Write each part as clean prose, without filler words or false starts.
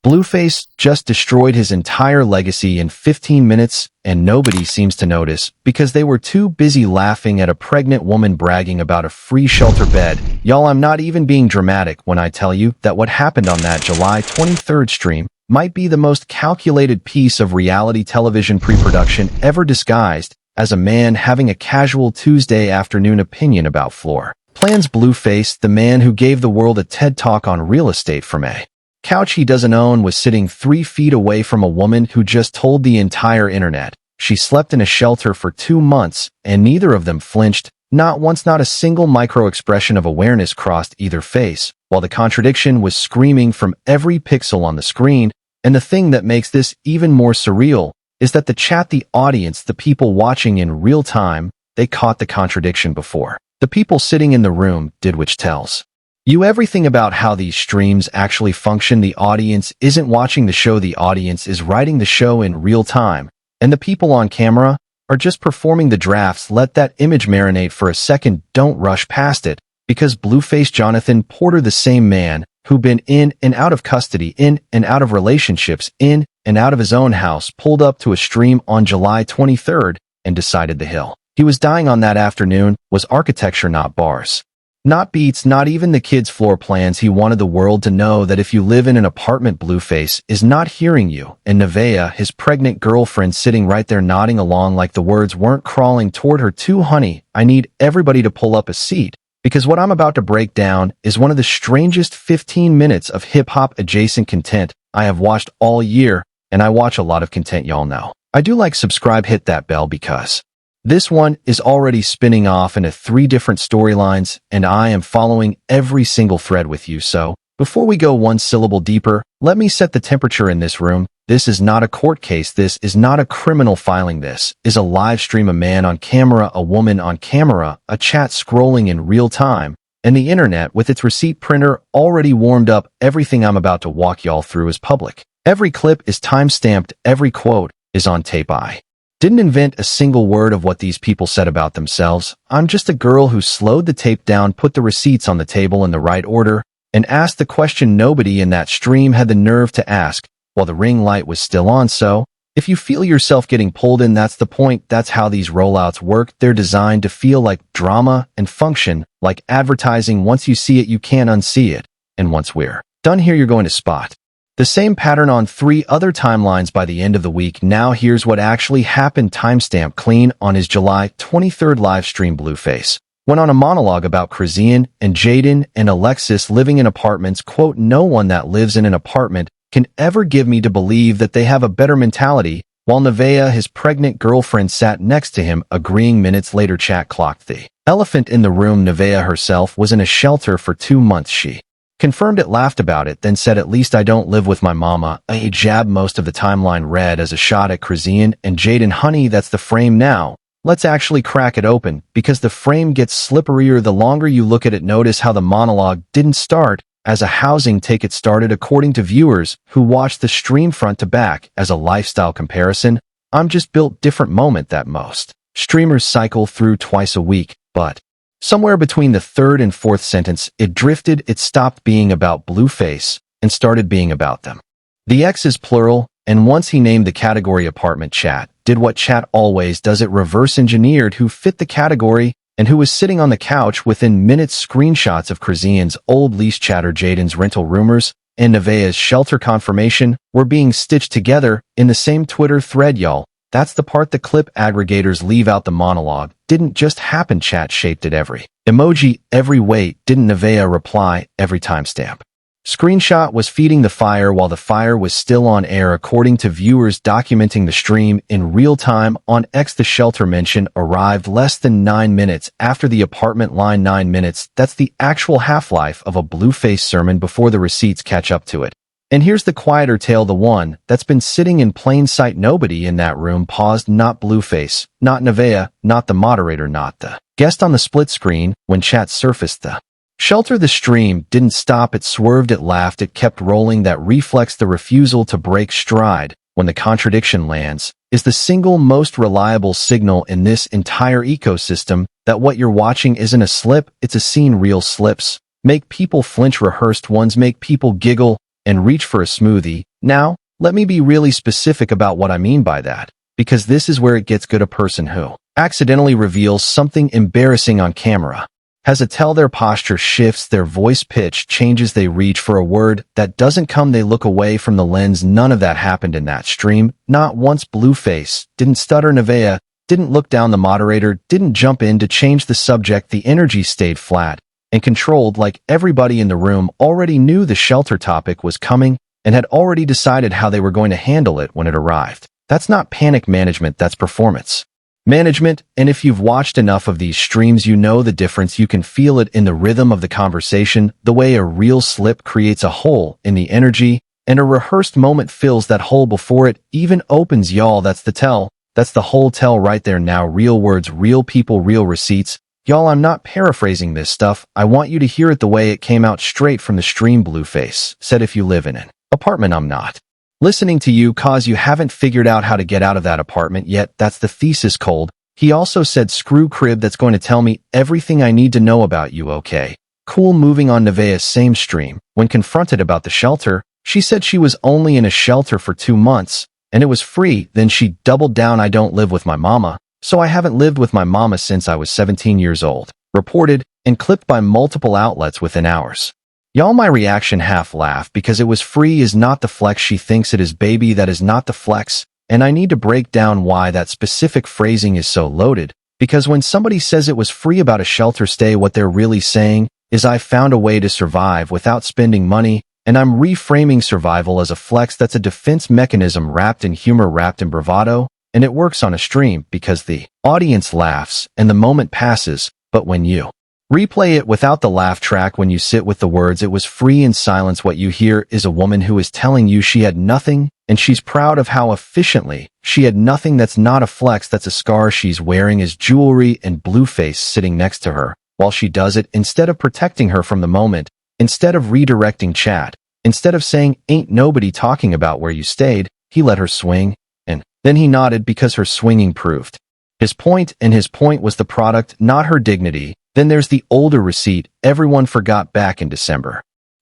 Blueface just destroyed his entire legacy in 15 minutes, and nobody seems to notice because they were too busy laughing at a pregnant woman bragging about a free shelter bed. Y'all, I'm not even being dramatic when I tell you that what happened on that July 23rd stream might be the most calculated piece of reality television pre-production ever disguised as a man having a casual Tuesday afternoon opinion about floor plans. Blueface, the man who gave the world a TED Talk on real estate from a couch he doesn't own, was sitting 3 feet away from a woman who just told the entire internet she slept in a shelter for 2 months, and neither of them flinched. Not once, not a single micro-expression of awareness crossed either face, while the contradiction was screaming from every pixel on the screen. And the thing that makes this even more surreal is that the chat, the audience, the people watching in real time, they caught the contradiction before the people sitting in the room did, which tells you everything about how these streams actually function. The audience isn't watching the show, the audience is writing the show in real time, and the people on camera are just performing the drafts. Let that image marinate for a second. Don't rush past it, because Blueface Jonathan Porter, the same man who been in and out of custody, in and out of relationships, in and out of his own house, pulled up to a stream on July 23rd and decided the hill he was dying on that afternoon was architecture, not bars, not beats, not even the kids' floor plans. He wanted the world to know that if you live in an apartment, Blueface is not hearing you. And Nevaeh, his pregnant girlfriend, sitting right there nodding along like the words weren't crawling toward her too. Honey, I need everybody to pull up a seat, because what I'm about to break down is one of the strangest 15 minutes of hip-hop adjacent content I have watched all year, and I watch a lot of content, y'all know. I do. Like, subscribe, hit that bell, because this one is already spinning off into 3 different storylines, and I am following every single thread with you. So, before we go one syllable deeper, let me set the temperature in this room. This is not a court case. This is not a criminal filing. This is a live stream, a man on camera, a woman on camera, a chat scrolling in real time, and the internet with its receipt printer already warmed up. Everything I'm about to walk y'all through is public. Every clip is time-stamped. Every quote is on tape. I didn't invent a single word of what these people said about themselves. I'm just a girl who slowed the tape down, put the receipts on the table in the right order, and asked the question nobody in that stream had the nerve to ask while the ring light was still on. So, if you feel yourself getting pulled in, that's the point. That's how these rollouts work. They're designed to feel like drama and function like advertising. Once you see it, you can't unsee it. And once we're done here, you're going to spot the same pattern on 3 other timelines by the end of the week. Now here's what actually happened. Timestamp clean. On his July 23rd live stream, Blueface went on a monologue about Chrisean and Jaidyn and Alexis living in apartments. Quote, "No one that lives in an apartment can ever give me to believe that they have a better mentality," while Nevaeh, his pregnant girlfriend, sat next to him, agreeing. Minutes later, chat clocked the elephant in the room. Nevaeh herself was in a shelter for 2 months. She confirmed it, laughed about it, then said, "At least I don't live with my mama." A jab most of the timeline read as a shot at Chrisean and Jaidyn. Honey, that's the frame now. Let's actually crack it open, because the frame gets slipperier the longer you look at it. Notice how the monologue didn't start as a housing take. It started, according to viewers who watched the stream front to back, as a lifestyle comparison. I'm just built different moment that most streamers cycle through twice a week, but somewhere between the 3rd and 4th sentence, it drifted. It stopped being about Blueface and started being about them. The X is plural, and once he named the category apartment, chat did what chat always does. It reverse engineered who fit the category and who was sitting on the couch. Within minutes, screenshots of Chrisean's old lease chatter, Jaidyn's rental rumors, and Nevaeh's shelter confirmation were being stitched together in the same Twitter thread. Y'all, that's the part the clip aggregators leave out. The monologue didn't just happen. Chat shaped it. Every emoji, every wait. Didn't Nevaeh reply? Every timestamp screenshot was feeding the fire while the fire was still on air, according to viewers documenting the stream in real time. On X, the shelter mention arrived less than 9 minutes after the apartment line. 9 minutes. That's the actual half-life of a Blueface sermon before the receipts catch up to it. And here's the quieter tale, the one that's been sitting in plain sight. Nobody in that room paused. Not Blueface, not Nevaeh, not the moderator, not the guest on the split screen. When chat surfaced the shelter, the stream didn't stop. It swerved, it laughed, it kept rolling. That reflex, the refusal to break stride when the contradiction lands, is the single most reliable signal in this entire ecosystem that what you're watching isn't a slip, it's a scene. Real slips make people flinch, rehearsed ones make people giggle and reach for a smoothie. Now, let me be really specific about what I mean by that, because this is where it gets good. A person who accidentally reveals something embarrassing on camera has a tell. Their posture shifts, their voice pitch changes, they reach for a word that doesn't come, they look away from the lens. None of that happened in that stream. Not once. Blueface didn't stutter, Nevaeh didn't look down, the moderator didn't jump in to change the subject. The energy stayed flat and controlled, like everybody in the room already knew the shelter topic was coming and had already decided how they were going to handle it when it arrived. That's not panic management, that's performance management. And if you've watched enough of these streams, you know the difference. You can feel it in the rhythm of the conversation, the way a real slip creates a hole in the energy, and a rehearsed moment fills that hole before it even opens. Y'all, that's the tell. That's the whole tell right there. Now, real words, real people, real receipts. Y'all, I'm not paraphrasing this stuff. I want you to hear it the way it came out straight from the stream. Blueface said, if you live in an apartment, I'm not listening to you cause you haven't figured out how to get out of that apartment yet. That's the thesis. Cold. He also said, screw crib, that's going to tell me everything I need to know about you. Okay, cool. Moving on. Nevaeh's same stream. When confronted about the shelter, she said she was only in a shelter for 2 months and it was free. Then she doubled down. I don't live with my mama, so I haven't lived with my mama since I was 17 years old. Reported and clipped by multiple outlets within hours. Y'all, my reaction, half laugh because it was free is not the flex she thinks it is. Baby, that is not the flex. And I need to break down why that specific phrasing is so loaded, because when somebody says it was free about a shelter stay, what they're really saying is I found a way to survive without spending money, and I'm reframing survival as a flex. That's a defense mechanism wrapped in humor, wrapped in bravado, and it works on a stream because the audience laughs and the moment passes. But when you replay it without the laugh track, when you sit with the words it was free in silence, what you hear is a woman who is telling you she had nothing, and she's proud of how efficiently she had nothing. That's not a flex, that's a scar she's wearing as jewelry. And Blueface sitting next to her while she does it, instead of protecting her from the moment, instead of redirecting chat, instead of saying ain't nobody talking about where you stayed, he let her swing, and then he nodded because her swinging proved his point, and his point was the product, not her dignity. Then there's the older receipt everyone forgot back in December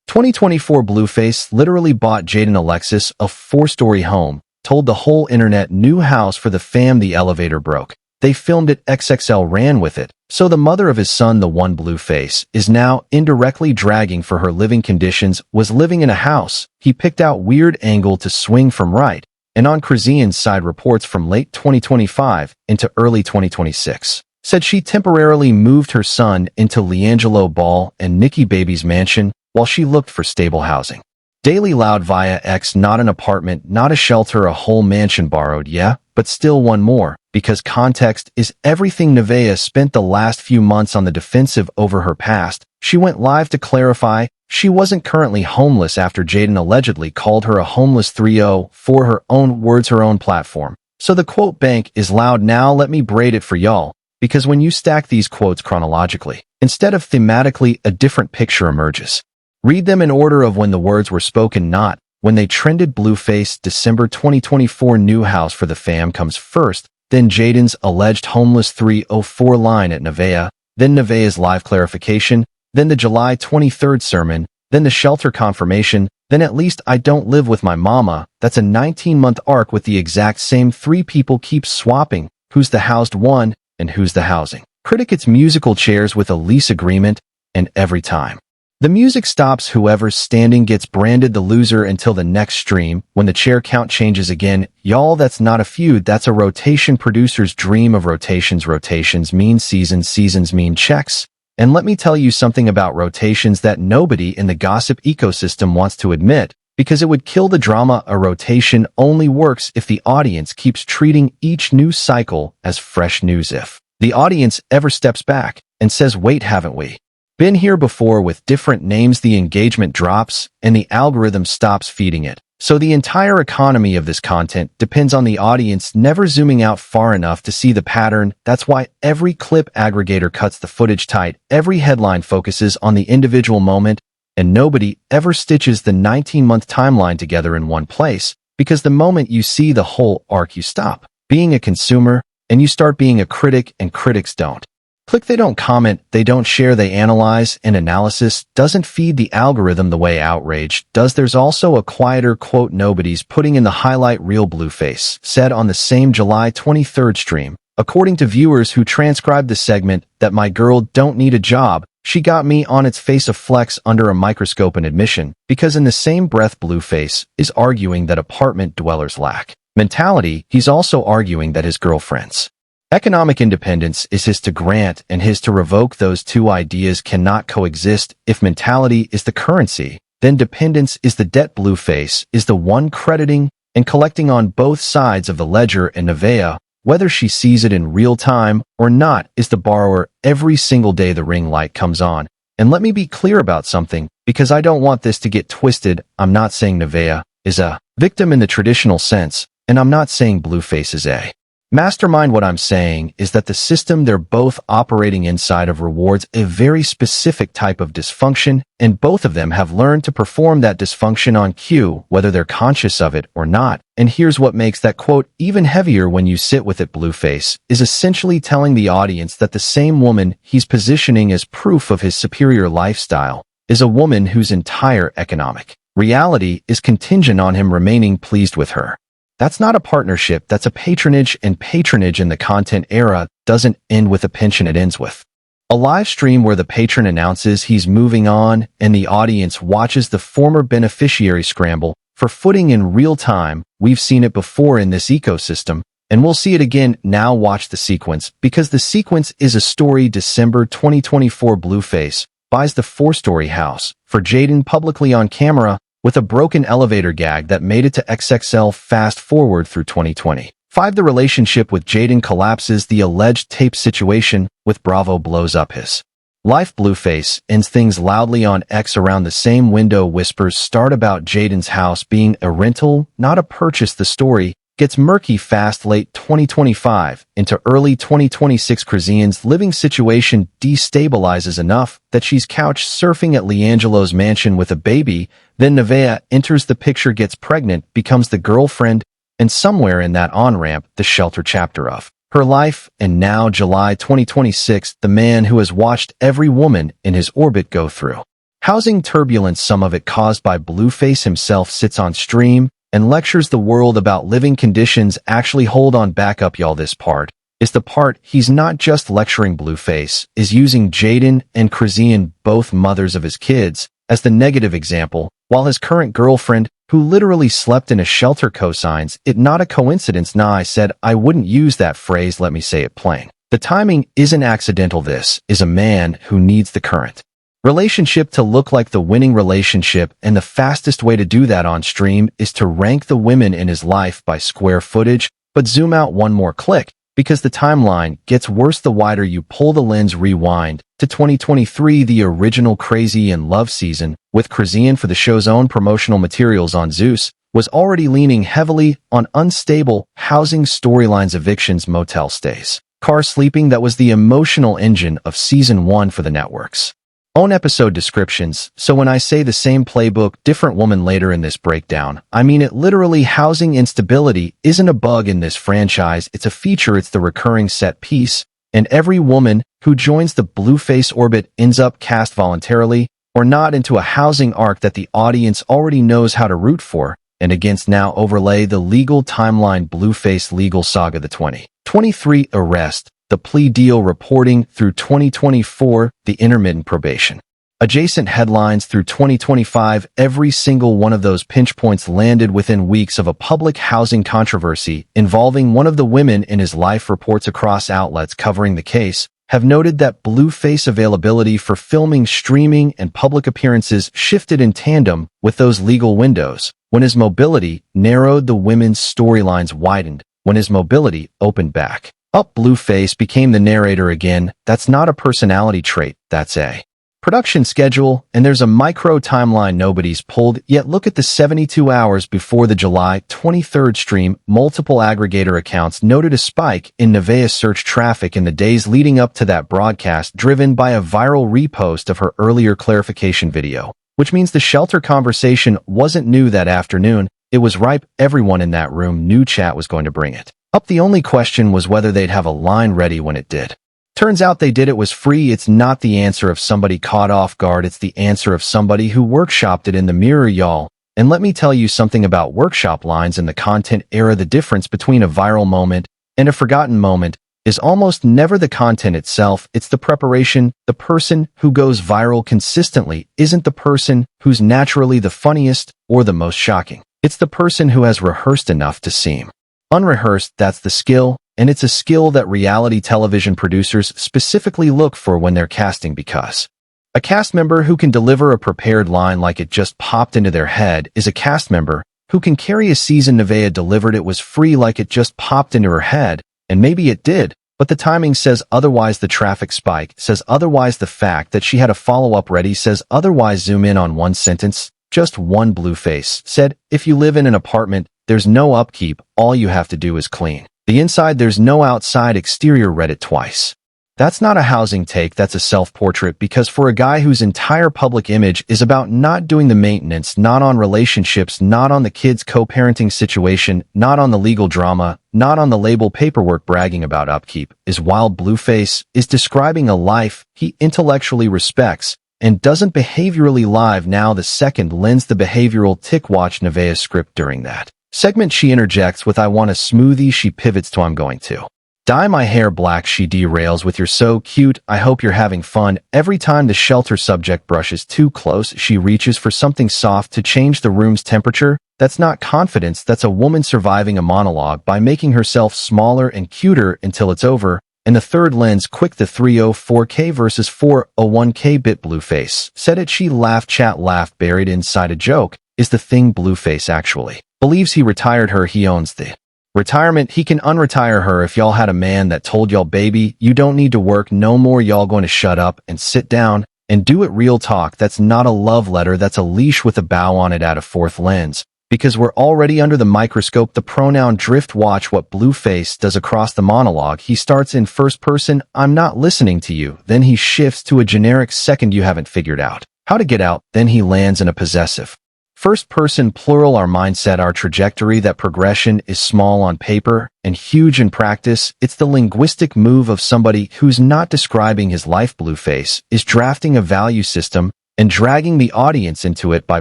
2024. Blueface literally bought Jaidyn Alexis a 4-story home, told the whole internet new house for the fam, the elevator broke. They filmed it, XXL ran with it. So the mother of his son, the one Blueface is now indirectly dragging for her living conditions, was living in a house he picked out weird angle to swing from right. And on Chrisean's side, reports from late 2025 into early 2026 said she temporarily moved her son into LiAngelo Ball and Nikki Baby's mansion while she looked for stable housing. Daily Loud via X, not an apartment, not a shelter, a whole mansion borrowed, yeah, but still one more, because context is everything. Nevaeh spent the last few months on the defensive over her past. She went live to clarify she wasn't currently homeless after Jaidyn allegedly called her a homeless 3-0 for her own words, her own platform. So the quote bank is loud. Now let me braid it for y'all, because when you stack these quotes chronologically, instead of thematically, a different picture emerges. Read them in order of when the words were spoken, not when they trended. Blueface, December 2024, new house for the fam comes first, then Jaidyn's alleged homeless 304 line at Nevaeh, then Nevaeh's live clarification, then the July 23rd sermon, then the shelter confirmation, then at least I don't live with my mama. That's a 19-month arc with the exact same 3 people keep swapping who's the housed one and who's the housing critic. It's musical chairs with a lease agreement, and every time the music stops, whoever's standing gets branded the loser until the next stream, when the chair count changes again. Y'all, that's not a feud, that's a rotation. Producers dream of rotations. Rotations mean seasons, seasons mean checks. And let me tell you something about rotations that nobody in the gossip ecosystem wants to admit, because it would kill the drama. A rotation only works if the audience keeps treating each news cycle as fresh news. If the audience ever steps back and says, wait, haven't we been here before with different names, the engagement drops and the algorithm stops feeding it. So the entire economy of this content depends on the audience never zooming out far enough to see the pattern. That's why every clip aggregator cuts the footage tight, every headline focuses on the individual moment, and nobody ever stitches the 19-month timeline together in one place, because the moment you see the whole arc, you stop being a consumer and you start being a critic, and critics don't Click they don't comment, they don't share, they analyze, and analysis doesn't feed the algorithm the way outrage does. There's also a quieter quote nobody's putting in the highlight reel. Blueface said on the same July 23rd stream, according to viewers who transcribed the segment, that my girl don't need a job. She got me on its face, a flex under a microscope, an admission, because in the same breath Blueface is arguing that apartment dwellers lack mentality, he's also arguing that his girlfriend's economic independence is his to grant and his to revoke. Those two ideas cannot coexist. If mentality is the currency, then dependence is the debt. Blueface is the one crediting and collecting on both sides of the ledger, and Nevaeh, whether she sees it in real time or not, is the borrower every single day the ring light comes on. And let me be clear about something, because I don't want this to get twisted. I'm not saying Nevaeh is a victim in the traditional sense, and I'm not saying Blueface is a mastermind. What I'm saying is that the system they're both operating inside of rewards a very specific type of dysfunction, and both of them have learned to perform that dysfunction on cue, whether they're conscious of it or not. And here's what makes that quote even heavier when you sit with it. Blueface is essentially telling the audience that the same woman he's positioning as proof of his superior lifestyle is a woman whose entire economic reality is contingent on him remaining pleased with her. That's not a partnership, that's a patronage, and patronage in the content era doesn't end with a pension, it ends with a live stream where the patron announces he's moving on and the audience watches the former beneficiary scramble for footing in real time. We've seen it before in this ecosystem, and we'll see it again. Now watch the sequence, because the sequence is a story. December 2024, Blueface buys the 4-story house for Jaidyn publicly on camera, with a broken elevator gag that made it to XXL. Fast forward through 2025, the relationship with Jaidyn collapses. The alleged tape situation with Bravo blows up his life. Blueface ends things loudly on X around the same window. Whispers start about Jaidyn's house being a rental, not a purchase. The story gets murky fast. Late 2025 into early 2026, Chrisean's living situation destabilizes enough that she's couch surfing at LeAngelo's mansion with a baby. Then Nevaeh enters the picture, gets pregnant, becomes the girlfriend, and somewhere in that on-ramp, the shelter chapter of her life. And now, July 2026, the man who has watched every woman in his orbit go through housing turbulence, some of it caused by Blueface himself, sits on stream and lectures the world about living conditions. Actually, hold on, back up, y'all. This part is the part he's not just lecturing. Blueface is using Jaidyn and Chrisean, both mothers of his kids, as the negative example, while his current girlfriend, who literally slept in a shelter, cosigns it. Not a coincidence. Nah, I said I wouldn't use that phrase. Let me say it plain. The timing isn't accidental. This is a man who needs the current relationship to look like the winning relationship, and the fastest way to do that on stream is to rank the women in his life by square footage. But zoom out one more click, because the timeline gets worse the wider you pull the lens. Rewind to 2023, the original Crazy in Love season, with Chrisean for the show's own promotional materials on Zeus, was already leaning heavily on unstable housing storylines, evictions, motel stays, car sleeping. That was the emotional engine of season 1 for the network's own episode descriptions. So when I say the same playbook, different woman later in this breakdown, I mean it literally. Housing instability isn't a bug in this franchise, it's a feature, it's the recurring set piece, and every woman who joins the Blueface orbit ends up cast voluntarily or not into a housing arc that the audience already knows how to root for and against. Now overlay the legal timeline. Blueface legal saga, the 2023 arrest, the plea deal, reporting through 2024, the intermittent probation, adjacent headlines through 2025. Every single one of those pinch points landed within weeks of a public housing controversy involving one of the women in his life. Reports across outlets covering the case have noted that Blueface availability for filming, streaming, and public appearances shifted in tandem with those legal windows. When his mobility narrowed, the women's storylines widened. When his mobility opened back up, Blueface became the narrator again. That's not a personality trait, that's a production schedule, and there's a micro timeline nobody's pulled yet. Look at the 72 hours before the July 23rd stream. Multiple aggregator accounts noted a spike in Nevaeh search traffic in the days leading up to that broadcast, driven by a viral repost of her earlier clarification video, which means the shelter conversation wasn't new that afternoon. It was ripe. Everyone in that room knew chat was going to bring it up. The only question was whether they'd have a line ready when it did. Turns out they did it was free. It's not the answer of somebody caught off guard. It's the answer of somebody who workshopped it in the mirror, y'all. And let me tell you something about workshop lines in the content era. The difference between a viral moment and a forgotten moment is almost never the content itself. It's the preparation. The person who goes viral consistently isn't the person who's naturally the funniest or the most shocking. It's the person who has rehearsed enough to seem unrehearsed. That's the skill. And it's a skill that reality television producers specifically look for when they're casting, because a cast member who can deliver a prepared line like it just popped into their head is a cast member who can carry a season. Nevaeh delivered it was free like it just popped into her head, and maybe it did, but the timing says otherwise. The traffic spike says otherwise. The fact that she had a follow-up ready says otherwise. Zoom in on one sentence. Just one. Blueface said, "If you live in an apartment, there's no upkeep. All you have to do is clean the inside. There's no outside exterior." Read it twice. That's not a housing take, that's a self-portrait, because for a guy whose entire public image is about not doing the maintenance, not on relationships, not on the kids' co-parenting situation, not on the legal drama, not on the label paperwork, bragging about upkeep, is wild. Blueface is describing a life he intellectually respects and doesn't behaviorally live. Now the second lends the behavioral tick. Watch Nevaeh's script. During that segment, she interjects with, "I want a smoothie." She pivots to, "I'm going to dye my hair black." She derails with, "You're so cute. I hope you're having fun." Every time the shelter subject brushes too close, she reaches for something soft to change the room's temperature. That's not confidence. That's a woman surviving a monologue by making herself smaller and cuter until it's over. And the third lens, quick, the 304K versus 401K bit. Blueface said it. She laughed. Chat laughed. Buried inside a joke is the thing. Blueface actually believes he retired her. He owns the retirement. He can unretire her. If y'all had a man that told y'all, "Baby, you don't need to work no more, y'all going to shut up and sit down and do it." Real talk. That's not a love letter. That's a leash with a bow on it. At a fourth lens, because we're already under the microscope. The pronoun drift. Watch what Blueface does across the monologue. He starts in first person, "I'm not listening to you." Then he shifts to a generic second, "You haven't figured out how to get out." Then he lands in a possessive first person plural. Our mindset, our trajectory. That progression is small on paper and huge in practice. It's the linguistic move of somebody who's not describing his life. Blueface is drafting a value system and dragging the audience into it by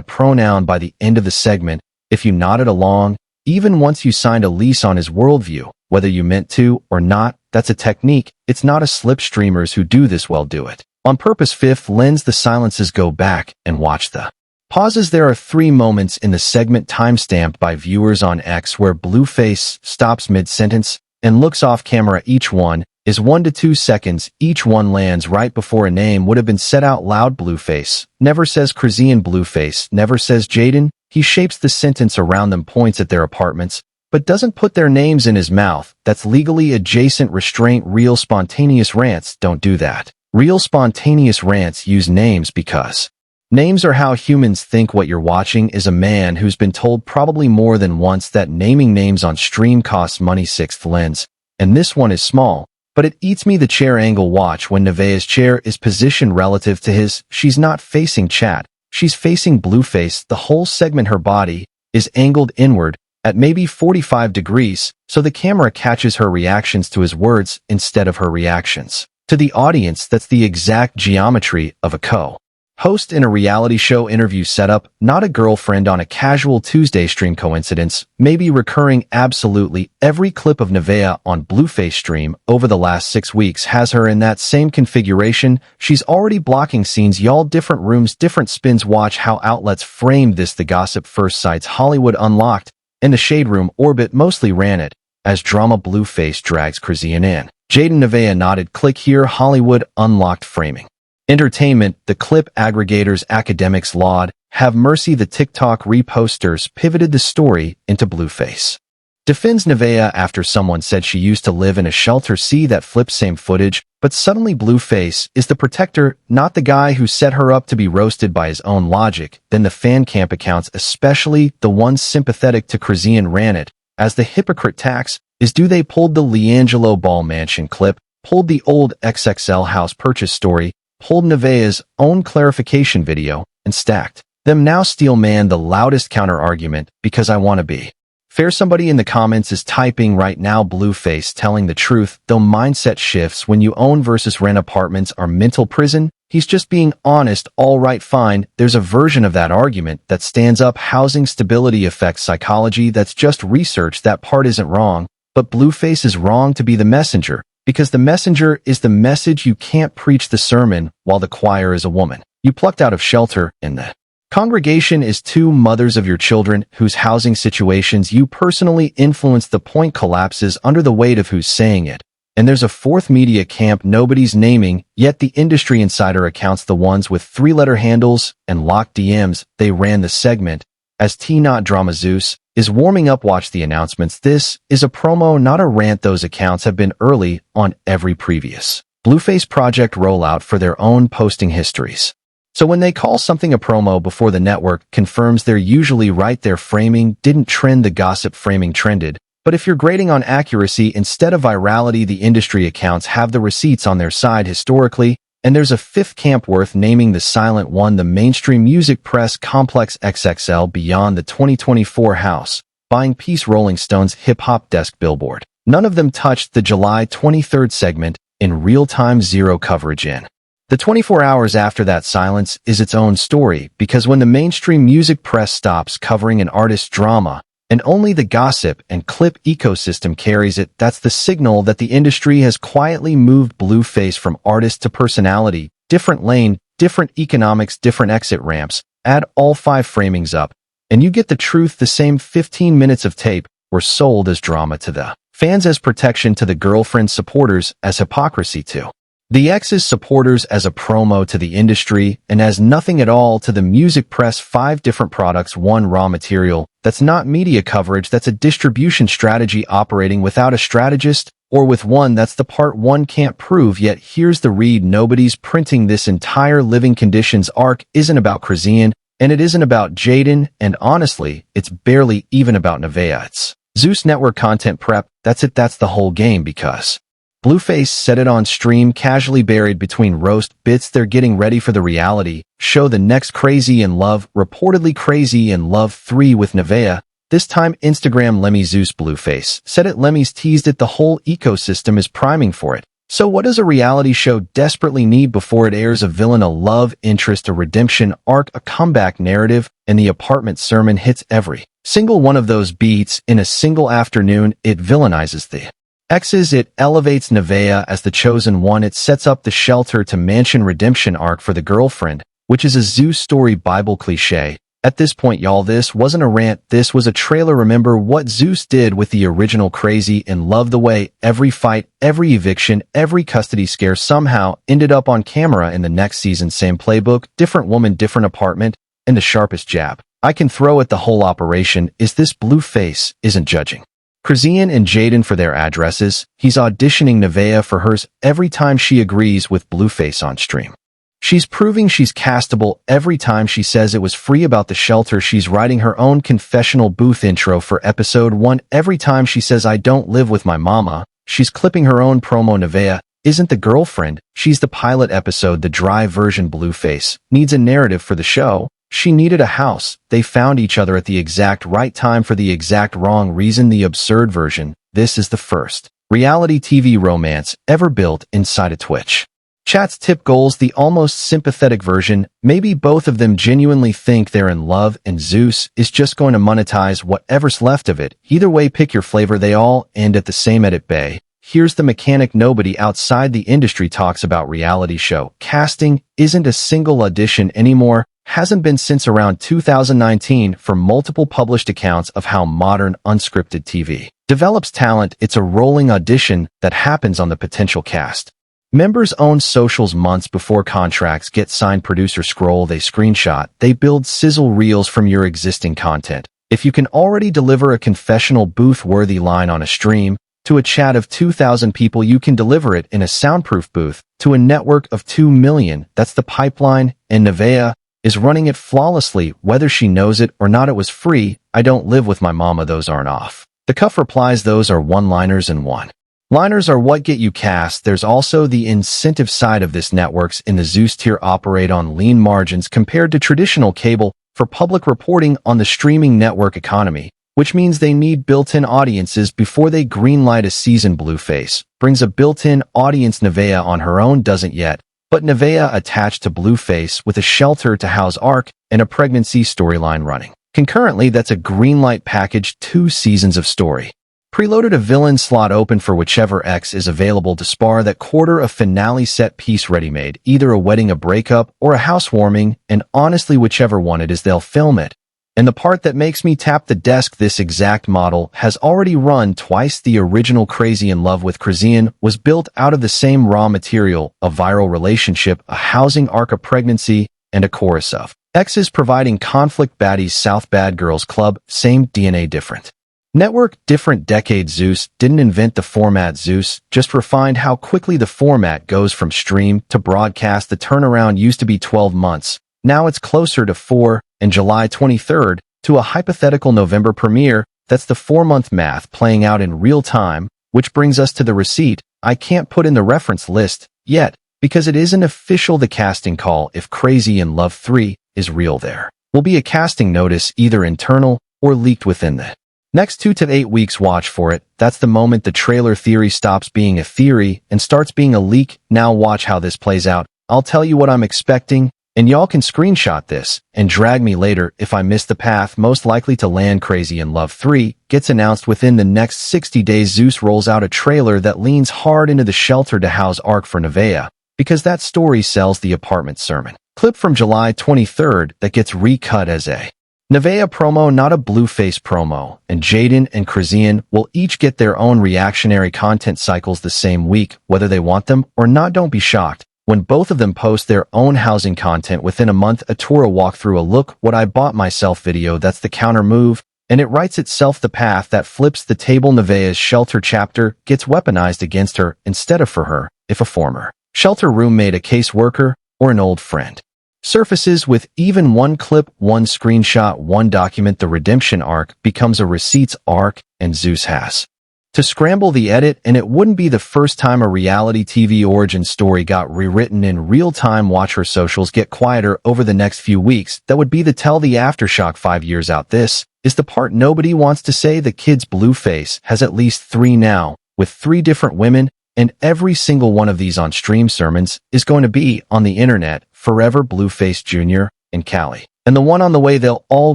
pronoun. By the end of the segment, if you nodded along, even once you signed a lease on his worldview, whether you meant to or not, that's a technique. It's not a slip. Streamers who do this well do it on purpose. Fifth lens, the silences. Go back and watch the pauses. There are 3 moments in the segment timestamped by viewers on X where Blueface stops mid-sentence and looks off camera. Each one is 1 to 2 seconds. Each one lands right before a name would have been said out loud. Blueface never says Chrisean. Blueface never says Jaidyn. He shapes the sentence around them, points at their apartments, but doesn't put their names in his mouth. That's legally adjacent restraint. Real spontaneous rants don't do that. Real spontaneous rants use names because names are how humans think. What you're watching is a man who's been told probably more than once that naming names on stream costs money. Sixth lens, and this one is small, but it eats me. The chair angle. Watch when Nevaeh's chair is positioned relative to his. She's not facing chat. She's facing Blueface. The whole segment, her body is angled inward at maybe 45 degrees, so the camera catches her reactions to his words instead of her reactions to the audience. That's the exact geometry of a co-host in a reality show interview setup, not a girlfriend on a casual Tuesday stream. Coincidence? Maybe recurring. Absolutely. Every clip of Nevaeh on Blueface stream over the last 6 weeks has her in that same configuration. She's already blocking scenes, y'all. Different rooms, different spins. Watch how outlets framed this. The gossip first sites Hollywood Unlocked and the Shade Room Orbit mostly ran it as drama. Blueface drags Chrisean in. Jaidyn. Nevaeh nodded. Click here. Hollywood Unlocked framing. Entertainment. The clip aggregators, academics laud, have mercy. The TikTok reposters pivoted the story into Blueface defends Nevaeh after someone said she used to live in a shelter. See that flip, same footage, but suddenly Blueface is the protector, not the guy who set her up to be roasted by his own logic. Then the fan camp accounts, especially the ones sympathetic to Chrisean, ran it as the hypocrite tax is due. They pulled the LiAngelo Ball Mansion clip, pulled the old XXL house purchase story, pulled Nevaeh's own clarification video, and stacked them. Now Steel Man the loudest counter-argument, because I want to be Fair somebody in the comments is typing right now Blueface telling the truth, though mindset shifts when you own versus rent apartments are mental prison. He's just being honest, all right fine. There's a version of that argument that stands up housing stability affects psychology that's just research. That part isn't wrong, but Blueface is wrong to be the messenger, because the messenger is the message. You can't preach the sermon while the choir is a woman you plucked out of shelter, and the congregation is two mothers of your children whose housing situations you personally influence. The point collapses under the weight of who's saying it. And there's a fourth media camp nobody's naming, yet the industry insider accounts, the ones with three-letter handles and locked DMs, they ran the segment. As T-Not Drama Zeus is warming up, watch the announcements. This is a promo, not a rant. Those accounts have been early on every previous Blueface project rollout for their own posting histories. So when they call something a promo before the network confirms, they're usually right. Their framing didn't trend, the gossip framing trended. But if you're grading on accuracy instead of virality, the industry accounts have the receipts on their side historically. And there's a fifth camp worth naming, the silent one, the mainstream music press complex XXL beyond the 2024 house buying piece Rolling Stone's hip-hop desk billboard. None of them touched the July 23rd segment in real-time, zero coverage in. The 24 hours after that silence is its own story, because when the mainstream music press stops covering an artist's drama, and only the gossip and clip ecosystem carries it, that's the signal that the industry has quietly moved Blueface from artist to personality. Different lane, different economics, different exit ramps. Add all five framings up, and you get the truth. The same 15 minutes of tape were sold as drama to the fans, as protection to the girlfriend's supporters, as hypocrisy to the ex's supporters, as a promo to the industry, and as nothing at all to the music press. Five different products, one raw material. That's not media coverage, that's a distribution strategy operating without a strategist, or with one. That's the part one can't prove. Yet here's the read: nobody's printing. This entire living conditions arc isn't about Chrisean, and it isn't about Jaidyn, and honestly, it's barely even about Nevaeh. It's Zeus Network content prep. That's it, that's the whole game, because Blueface said it on stream, casually buried between roast bits. They're getting ready for the reality show, the next Crazy in Love, reportedly Crazy in Love 3 with Nevaeh. This time Instagram Lemmy Zeus Blueface said it, Lemmy's teased it, the whole ecosystem is priming for it. So what does a reality show desperately need before it airs? A villain, a love interest, a redemption arc, a comeback narrative, and the apartment sermon hits every single one of those beats in a single afternoon. It villainizes the exes, it elevates Nevaeh as the chosen one, it sets up the shelter to mansion redemption arc for the girlfriend, which is a Zeus story Bible cliche. At this point, y'all, this wasn't a rant, this was a trailer. Remember what Zeus did with the original Crazy in Love, the way every fight, every eviction, every custody scare somehow ended up on camera in the next season. Same playbook, different woman, different apartment, and the sharpest jab I can throw at the whole operation is this: Blueface isn't judging Chrisean and Jaidyn for their addresses. He's auditioning Nevaeh for hers every time she agrees with Blueface on stream. She's proving she's castable every time she says it was free about the shelter. She's writing her own confessional booth intro for episode 1 every time she says I don't live with my mama. She's clipping her own promo. Nevaeh isn't the girlfriend, she's the pilot episode, the dry version. Blueface needs a narrative for the show. She needed a house. They found each other at the exact right time for the exact wrong reason. The absurd version. This is the first reality TV romance ever built inside a Twitch chat's tip goals. The almost sympathetic version. Maybe both of them genuinely think they're in love and Zeus is just going to monetize whatever's left of it. Either way, pick your flavor. They all end at the same edit bay. Here's the mechanic nobody outside the industry talks about: reality show casting isn't a single audition anymore. Hasn't been since around 2019 for multiple published accounts of how modern unscripted TV develops talent. It's a rolling audition that happens on the potential cast members' own socials months before contracts get signed. Producer scroll, they screenshot, they build sizzle reels from your existing content. If you can already deliver a confessional booth-worthy line on a stream to a chat of 2,000 people, you can deliver it in a soundproof booth to a network of 2 million. That's the pipeline, and Nevaeh is running it flawlessly, whether she knows it or not. It was free. I don't live with my mama. Those aren't off the cuff replies. Those are one-liners, and one-liners are what get you cast. There's also the incentive side of this. Networks in the Zeus tier operate on lean margins compared to traditional cable for public reporting on the streaming network economy. which means they need built-in audiences before they greenlight a season. Blueface brings a built-in audience. Nevaeh on her own doesn't yet, but Nevaeh attached to Blueface with a shelter to house arc and a pregnancy storyline running. Concurrently, that's a greenlight package, 2 seasons of story. Preloaded a villain slot open for whichever X is available to spar that quarter. A finale set piece ready-made, either a wedding, a breakup, or a housewarming, and honestly whichever one it is, they'll film it. And the part that makes me tap the desk, this exact model has already run twice. The original Crazy in Love with Chrisean was built out of the same raw material, a viral relationship, a housing arc, a pregnancy, and a chorus of X's providing conflict. Baddies South Bad Girls Club, same DNA, different network, different decade. Zeus didn't invent the format. Zeus just refined how quickly the format goes from stream to broadcast. The turnaround used to be 12 months. Now it's closer to 4, and July 23rd to a hypothetical November premiere. That's the 4-month math playing out in real time, which brings us to the receipt. I can't put in the reference list yet because it isn't official. The casting call, if Crazy in Love 3 is real, there will be a casting notice, either internal or leaked within the next 2 to 8 weeks. Watch for it. That's the moment the trailer theory stops being a theory and starts being a leak. Now watch how this plays out. I'll tell you what I'm expecting, and y'all can screenshot this and drag me later if I miss the path most likely to land. Crazy in Love 3 gets announced within the next 60 days. Zeus rolls out a trailer that leans hard into the shelter to house arc for Nevaeh, because that story sells. The apartment sermon clip from July 23rd that gets recut as a Nevaeh promo, not a Blueface promo, and Jaidyn and Chrisean will each get their own reactionary content cycles the same week, whether they want them or not. Don't be shocked when both of them post their own housing content within a month. A tour, a walkthrough, a look what I bought myself video. That's the counter move, and it writes itself. The path that flips the table. Nevaeh's shelter chapter gets weaponized against her instead of for her, if a former shelter roommate, a caseworker, or an old friend surfaces with even one clip, one screenshot, one document. The redemption arc becomes a receipts arc, and Zeus has to scramble the edit, and it wouldn't be the first time a reality TV origin story got rewritten in real time. Watch her socials get quieter over the next few weeks. That would be the tell. The aftershock 5 years out. This is the part nobody wants to say. The kid's Blueface has at least 3 now, with 3 different women, and every single one of these on-stream sermons is going to be on the internet forever. Blueface Jr. and Callie. And the one on the way, they'll all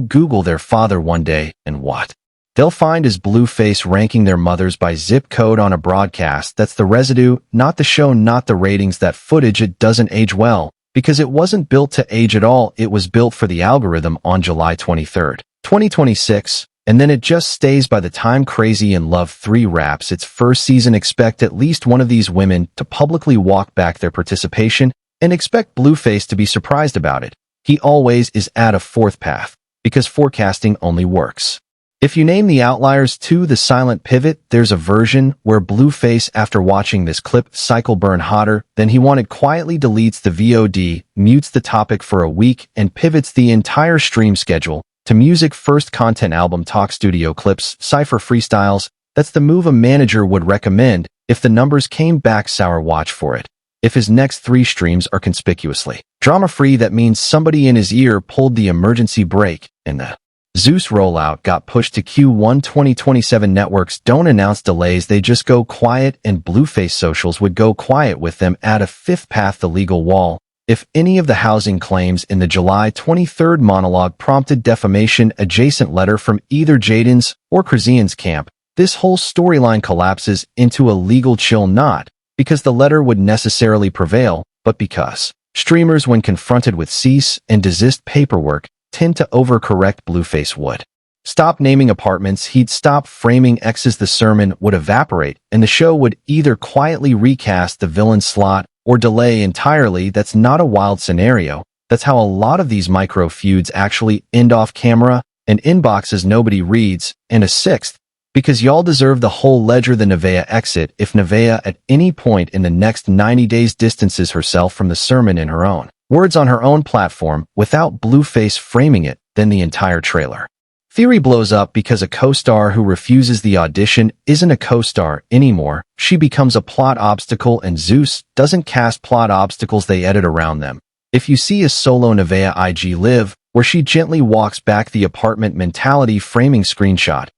Google their father one day, and what they'll find is Blueface ranking their mothers by zip code on a broadcast. That's the residue, not the show, not the ratings. That footage, it doesn't age well, because it wasn't built to age at all. It was built for the algorithm on July 23rd, 2026. And then it just stays. By the time Crazy in Love 3 wraps its first season, expect at least one of these women to publicly walk back their participation, and expect Blueface to be surprised about it. He always is at a 4th path, because forecasting only works if you name the outliers too. The silent pivot, there's a version where Blueface, after watching this clip cycle burn hotter than he wanted, quietly deletes the VOD, mutes the topic for a week, and pivots the entire stream schedule to music first content, album talk, studio clips, cypher freestyles. That's the move a manager would recommend if the numbers came back sour. Watch for it if his next 3 streams are conspicuously drama-free. That means somebody in his ear pulled the emergency brake, and the Zeus rollout got pushed to Q1 2027. Networks don't announce delays, they just go quiet, and Blueface socials would go quiet with them. Add a 5th path, the legal wall. If any of the housing claims in the July 23rd monologue prompted defamation, adjacent letter from either Jaidyn's or Chrisean's camp, this whole storyline collapses into a legal chill, not because the letter would necessarily prevail, but because streamers, when confronted with cease and desist paperwork, tend to overcorrect. Blueface would stop naming apartments, he'd stop framing X's, the sermon would evaporate, and the show would either quietly recast the villain slot or delay entirely. That's not a wild scenario. That's how a lot of these micro feuds actually end off camera and inboxes nobody reads. And a 6th, because y'all deserve the whole ledger, the Nevaeh exit. If Nevaeh at any point in the next 90 days distances herself from the sermon in her own words on her own platform without Blueface framing it, then the entire trailer theory blows up, because a co-star who refuses the audition isn't a co-star anymore. She becomes a plot obstacle, and Zeus doesn't cast plot obstacles, they edit around them. If you see a solo Nevaeh IG live, where she gently walks back the apartment mentality framing screenshot,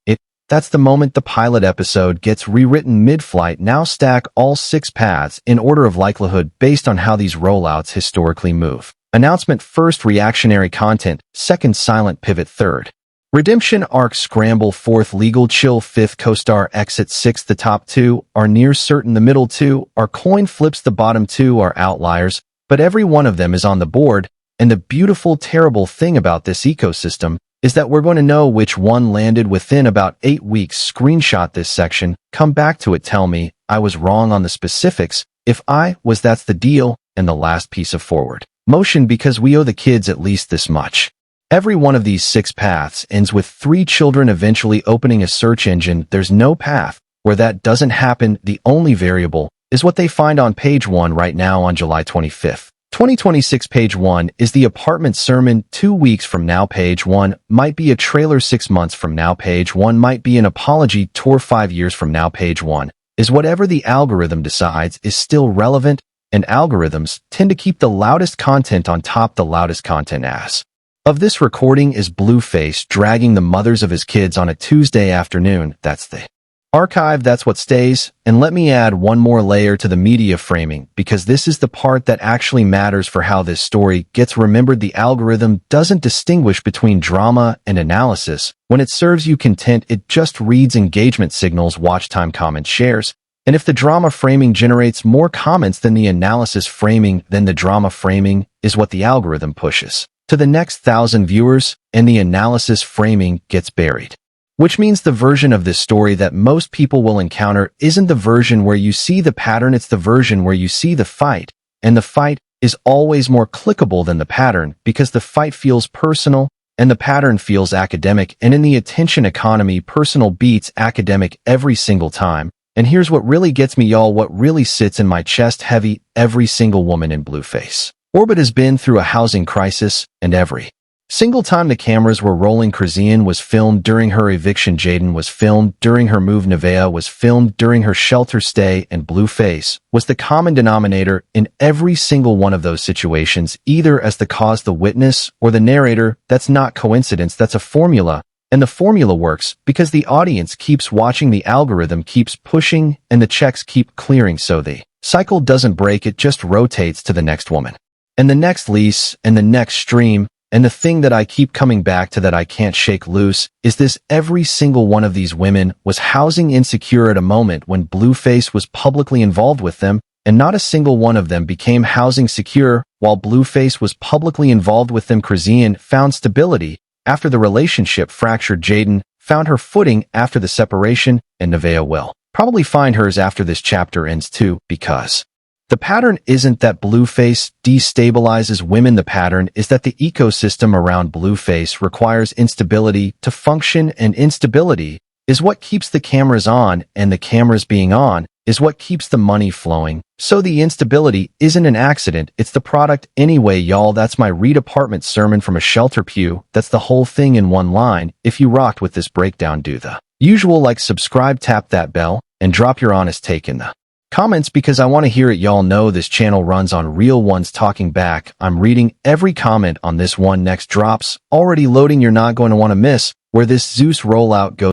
that's the moment the pilot episode gets rewritten mid-flight. Now stack all 6 paths in order of likelihood based on how these rollouts historically move. Announcement first, reactionary content, second, silent pivot, third. Redemption arc, scramble, fourth, legal chill, fifth, co-star exit, sixth. The top 2 are near certain, the middle 2 are coin flips, the bottom 2 are outliers, but every one of them is on the board, and the beautiful, terrible thing about this ecosystem is that we're going to know which one landed within about 8 weeks. Screenshot this section, come back to it, tell me I was wrong on the specifics. If I was, that's the deal, and the last piece of forward motion, because we owe the kids at least this much. Every one of these 6 paths ends with 3 children eventually opening a search engine. There's no path where that doesn't happen. The only variable is what they find on page 1 right now on July 25th. 2026. Page 1 is the apartment sermon. 2 weeks from now, page 1 might be a trailer. 6 months from now, page 1 might be an apology tour. 5 years from now, page 1 is whatever the algorithm decides is still relevant, and algorithms tend to keep the loudest content on top. The loudest content as of this recording is Blueface dragging the mothers of his kids on a Tuesday afternoon. That's the archive, that's what stays. And let me add one more layer to the media framing, because this is the part that actually matters for how this story gets remembered. The algorithm doesn't distinguish between drama and analysis. When it serves you content, it just reads engagement signals, watch time, comments, shares. And if the drama framing generates more comments than the analysis framing, then the drama framing is what the algorithm pushes to the next 1,000 viewers, and the analysis framing gets buried. Which means the version of this story that most people will encounter isn't the version where you see the pattern, it's the version where you see the fight, and the fight is always more clickable than the pattern, because the fight feels personal and the pattern feels academic, and in the attention economy, personal beats academic every single time. And here's what really gets me, y'all, what really sits in my chest heavy: every single woman in Blueface orbit has been through a housing crisis, and every single time the cameras were rolling, Chrisean was filmed during her eviction, Jaidyn was filmed during her move, Nevaeh was filmed during her shelter stay, and Blueface was the common denominator in every single one of those situations, either as the cause, the witness, or the narrator. That's not coincidence, that's a formula. And the formula works because the audience keeps watching, the algorithm keeps pushing, and the checks keep clearing, so the cycle doesn't break, it just rotates to the next woman, and the next lease, and the next stream. And the thing that I keep coming back to that I can't shake loose is this: every single one of these women was housing insecure at a moment when Blueface was publicly involved with them, and not a single one of them became housing secure while Blueface was publicly involved with them. Chrisean found stability after the relationship fractured. Jaidyn found her footing after the separation, and Nevaeh will probably find hers after this chapter ends too, because the pattern isn't that Blueface destabilizes women. The pattern is that the ecosystem around Blueface requires instability to function, and instability is what keeps the cameras on, and the cameras being on is what keeps the money flowing. So the instability isn't an accident, it's the product. Anyway, y'all, that's my read apartment sermon from a shelter pew. That's the whole thing in one line. If you rocked with this breakdown, do the usual, like, subscribe, tap that bell, and drop your honest take in the comments, because I want to hear it. Y'all know this channel runs on real ones talking back. I'm reading every comment on this one. Next drops already loading. You're not going to want to miss where this Zeus rollout goes.